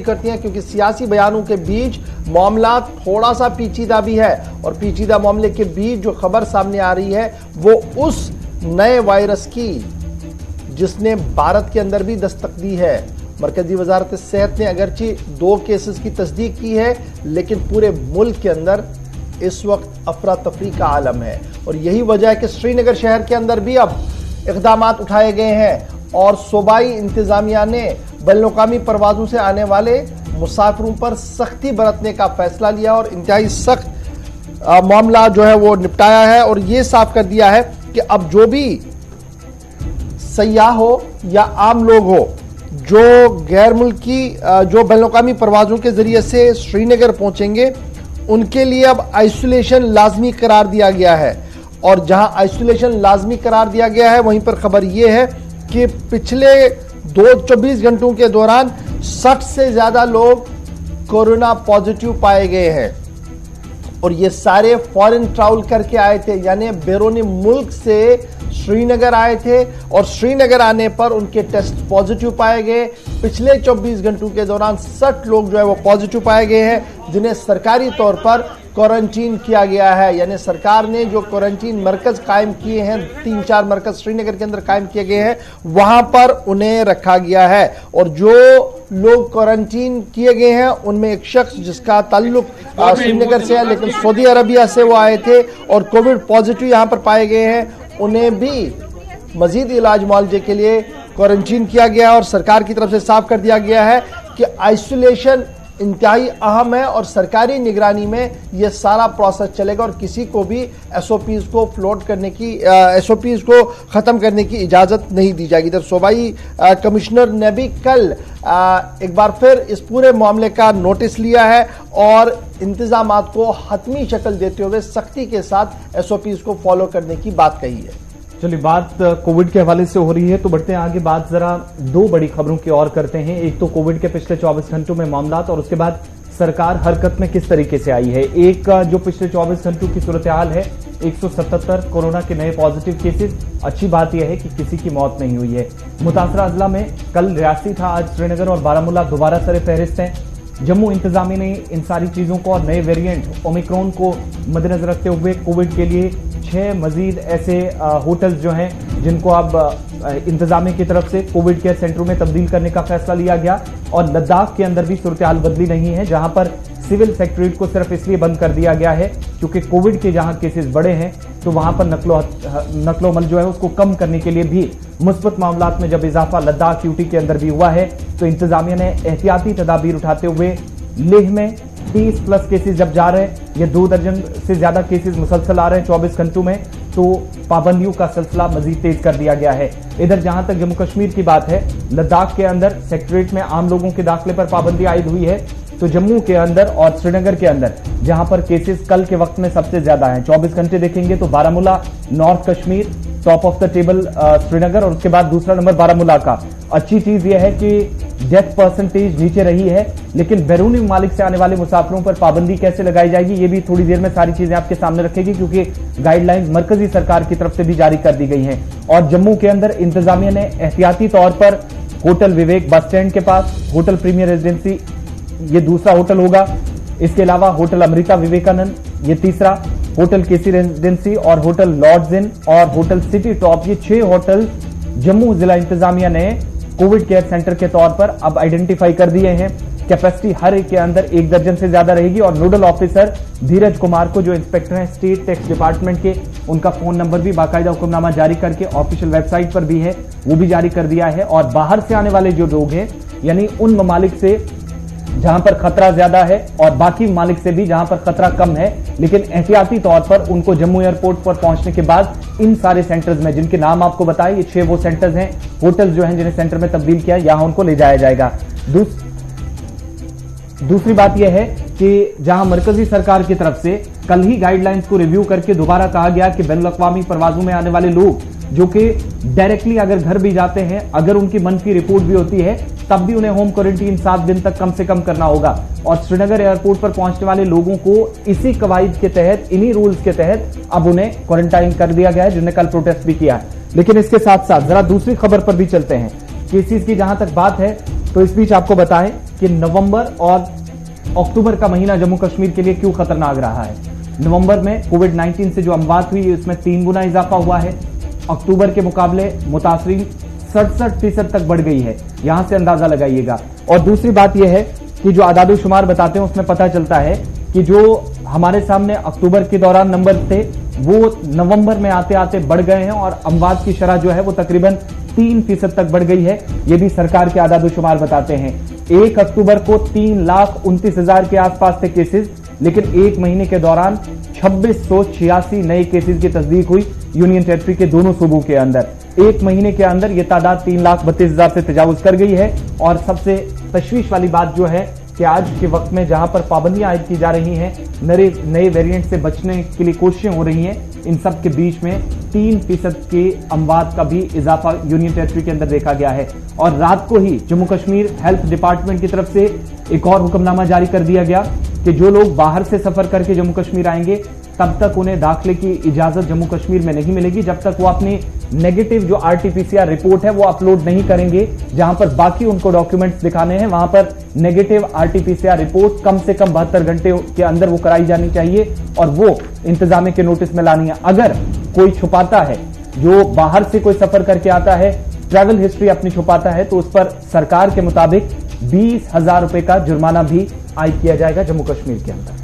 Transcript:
करती हैं, क्योंकि सियासी बयानों के बीच मामला थोड़ा सा पेचीदा भी है और पेचीदा मामले के बीच जो खबर सामने आ रही है वो उस नए वायरस की जिसने भारत के अंदर भी दस्तक दी है। मरकजी वजारत सेहत ने अगरचे 2 केसेस की तस्दीक की है, लेकिन पूरे मुल्क के अंदर इस वक्त अफरा तफरी का आलम है और यही वजह है कि श्रीनगर शहर के अंदर भी अब इक़दाम उठाए गए हैं और सूबाई इंतजामिया ने बैनुल-अक़वामी परवाजों से आने वाले मुसाफिरों पर सख्ती बरतने का फैसला लिया और इंतहाई सख्त मामला जो है वो निपटाया है और ये साफ कर दिया है कि अब जो भी सयाह हो या आम लोग हो जो गैर मुल्की जो बैनुल-अक़वामी परवाजों के जरिए से श्रीनगर पहुंचेंगे उनके लिए अब आइसोलेशन लाजमी करार दिया गया है और जहां आइसोलेशन लाजमी करार दिया गया है वहीं पर खबर यह है कि पिछले 24 घंटों के दौरान 60 से ज्यादा लोग कोरोना पॉजिटिव पाए गए हैं और ये सारे फॉरेन ट्रैवल करके आए थे, यानी बैरूनी मुल्क से श्रीनगर आए थे और श्रीनगर आने पर उनके टेस्ट पॉजिटिव पाए गए। पिछले 24 घंटों के दौरान 60 लोग जो है वो पॉजिटिव पाए गए हैं जिन्हें सरकारी तौर पर क्वारंटीन किया गया है, यानी सरकार ने जो क्वारंटीन मरकज कायम किए हैं 3-4 मरकज श्रीनगर के अंदर कायम किए गए हैं वहां पर उन्हें रखा गया है और जो लोग क्वारंटीन किए गए हैं उनमें एक शख्स जिसका ताल्लुक श्रीनगर से है लेकिन सऊदी अरबिया से वो आए थे और कोविड पॉजिटिव यहां पर पाए गए हैं, उन्हें भी मजीद इलाज मुआवजे के लिए क्वारंटीन किया गया और सरकार की तरफ से साफ कर दिया गया है कि आइसोलेशन इंतहाई अहम है और सरकारी निगरानी में यह सारा प्रोसेस चलेगा और किसी को भी एसओपीज को फ्लोट करने की एसओपीज को खत्म करने की इजाजत नहीं दी जाएगी। इधर सूबाई कमिश्नर ने भी कल एक बार फिर इस पूरे मामले का नोटिस लिया है और इंतजामात को हतमी शक्ल देते हुए सख्ती के साथ एसओपीज को फॉलो करने की बात कही है। चलिए, बात कोविड के हवाले से हो रही है तो बढ़ते हैं आगे। बात जरा 2 बड़ी खबरों की ओर करते हैं। एक तो कोविड के पिछले 24 घंटों में मामला और उसके बाद सरकार हरकत में किस तरीके से आई है। एक जो पिछले 24 घंटों की सूरत हाल है, 177 कोरोना के नए पॉजिटिव केसेस। अच्छी बात यह है कि किसी की मौत नहीं हुई है। मुतासरा अजला में कल रियासी था, आज श्रीनगर और बारामूला दोबारा सरे फहरिस्त हैं। जम्मू इंतजामिया ने इन सारी चीजों को और नए वेरिएंट ओमिक्रॉन को मद्देनजर रखते हुए कोविड के लिए 6 मजीद ऐसे होटल्स जो हैं जिनको अब इंतजामिया की तरफ से कोविड केयर सेंटरों में तब्दील करने का फैसला लिया गया और लद्दाख के अंदर भी सूरत हाल बदली नहीं है, जहां पर सिविल सेक्रेटरीट को सिर्फ इसलिए बंद कर दिया गया है क्योंकि कोविड के जहां केसेस बढ़े हैं तो वहां पर नकलो-हमल जो है उसको कम करने के लिए भी मुस्बत मामलात में जब इजाफा लद्दाख यूटी के अंदर भी हुआ है तो इंतजामिया ने एहतियाती तदाबीर उठाते हुए लेह में 30 प्लस केसेस जब जा रहे हैं, ये 2 दर्जन से ज्यादा केसेस मुसलसल आ रहे हैं 24 घंटों में, तो पाबंदियों का सिलसिला मजीद तेज कर दिया गया है। इधर जहां तक जम्मू कश्मीर की बात है, लद्दाख के अंदर सेक्रेटरीट में आम लोगों के दाखिले पर पाबंदी आयद हुई है, तो जम्मू के अंदर और श्रीनगर के अंदर जहां पर केसेस कल के वक्त में सबसे ज्यादा हैं, 24 घंटे देखेंगे तो Baramulla, north Kashmir top of the table Srinagar और उसके बाद दूसरा नंबर बारामूला का। अच्छी चीज यह है कि डेथ परसेंटेज नीचे रही है, लेकिन बैरूनी ममालिक से आने वाले मुसाफिरों पर पाबंदी कैसे लगाई जाएगी ये भी थोड़ी देर में सारी चीजें आपके सामने रखेगी, क्योंकि गाइडलाइंस मरकजी सरकार की तरफ से भी जारी कर दी गई हैं। और जम्मू के अंदर इंतजामिया ने एहतियाती तौर पर होटल विवेक बस स्टैंड के पास, होटल प्रीमियर रेजिडेंसी ये दूसरा होटल होगा, इसके अलावा होटल अमृता विवेकानंद ये तीसरा, होटल केसी रेजिडेंसी और होटल लॉर्ड्स इन और होटल सिटी टॉप, ये 6 होटल जम्मू जिला इंतजामिया ने कोविड केयर सेंटर के तौर पर अब आइडेंटिफाई कर दिए हैं। कैपेसिटी हर एक के अंदर 1 दर्जन से ज्यादा रहेगी और नोडल ऑफिसर धीरज कुमार को जो इंस्पेक्टर हैं स्टेट टैक्स डिपार्टमेंट के, उनका फोन नंबर भी बाकायदा हुक्मनामा जारी करके ऑफिशियल वेबसाइट पर भी है वो भी जारी कर दिया है। और बाहर से आने वाले जो लोग हैं यानी उन ममालिक से जहां पर खतरा ज्यादा है और बाकी ममालिक से भी जहां पर खतरा कम है, लेकिन एहतियाती तौर पर उनको जम्मू एयरपोर्ट पर पहुंचने के बाद इन सारे सेंटर्स में जिनके नाम आपको बताए, ये 6 वो सेंटर्स हैं, होटल्स जो हैं जिन्हें सेंटर में तब्दील किया, यहां उनको ले जाया जाएगा। दूसरी बात यह है कि जहां मरकजी सरकार की तरफ से कल ही गाइडलाइंस को रिव्यू करके दोबारा कहा गया कि बैनुल-अक़वामी परवाजों में आने वाले लोग जो कि डायरेक्टली अगर घर भी जाते हैं, अगर उनकी मनफी रिपोर्ट भी होती है तब भी उन्हें होम क्वारंटीन 7 दिन तक कम से कम करना होगा। और श्रीनगर एयरपोर्ट पर पहुंचने वाले लोगों को इसी कवायद के तहत, इन्हीं रूल्स के तहत अब उन्हें क्वारंटाइन कर दिया गया है, जिन्होंने कल प्रोटेस्ट भी किया है। लेकिन इसके साथ साथ जरा दूसरी खबर पर भी चलते हैं। केसेस की जहां तक बात है तो इस बीच आपको बताएं कि नवंबर और अक्टूबर का महीना जम्मू कश्मीर के लिए क्यों खतरनाक रहा है। नवंबर में कोविड-19 से जो अमवात हुई उसमें 3 गुना इजाफा हुआ है। अक्टूबर के मुकाबले मुतासरीन 67% तक बढ़ गई है। यहां से अंदाजा लगाइएगा। और दूसरी बात यह है कि जो आदादोशुमार बताते हैं उसमें पता चलता है कि जो हमारे सामने अक्टूबर के दौरान नंबर थे वो नवंबर में आते आते बढ़ गए हैं और अमवात की शरह जो है वो तकरीबन 3% तक बढ़ गई है। ये भी सरकार के आदादोशुमार बताते हैं। 1 अक्टूबर को 3,29,000 के आसपास थे केसेस, लेकिन एक महीने के दौरान 2686 नए केसेस की तस्दीक हुई यूनियन टेरिटरी के दोनों सूबों के अंदर। एक महीने के अंदर यह तादाद 3,32,000 से तजावुज कर गई है। और सबसे तशवीश वाली बात जो है कि आज के वक्त में जहां पर पाबंदियां आयद की जा रही हैं, नए वेरिएंट से बचने के लिए कोशिशें हो रही हैं, इन सब के बीच में 3% के अमवात का भी इजाफा यूनियन टेरिटरी के अंदर देखा गया है। और रात को ही जम्मू कश्मीर हेल्थ डिपार्टमेंट की तरफ से एक और हुक्मनामा जारी कर दिया गया कि जो लोग बाहर से सफर करके जम्मू कश्मीर आएंगे तब तक उन्हें दाखिले की इजाजत जम्मू कश्मीर में नहीं मिलेगी जब तक वो अपनी नेगेटिव जो आरटीपीसीआर रिपोर्ट है वो अपलोड नहीं करेंगे। जहां पर बाकी उनको डॉक्यूमेंट्स दिखाने हैं वहां पर नेगेटिव आरटीपीसीआर रिपोर्ट कम से कम 72 घंटे के अंदर वो कराई जानी चाहिए और वो इंतजामिया के नोटिस में लानी है। अगर कोई छुपाता है, जो बाहर से कोई सफर करके आता है, ट्रैवल हिस्ट्री अपनी छुपाता है, तो उस पर सरकार के मुताबिक 20,000 रुपए का जुर्माना भी आयद किया जाएगा जम्मू कश्मीर के अंदर।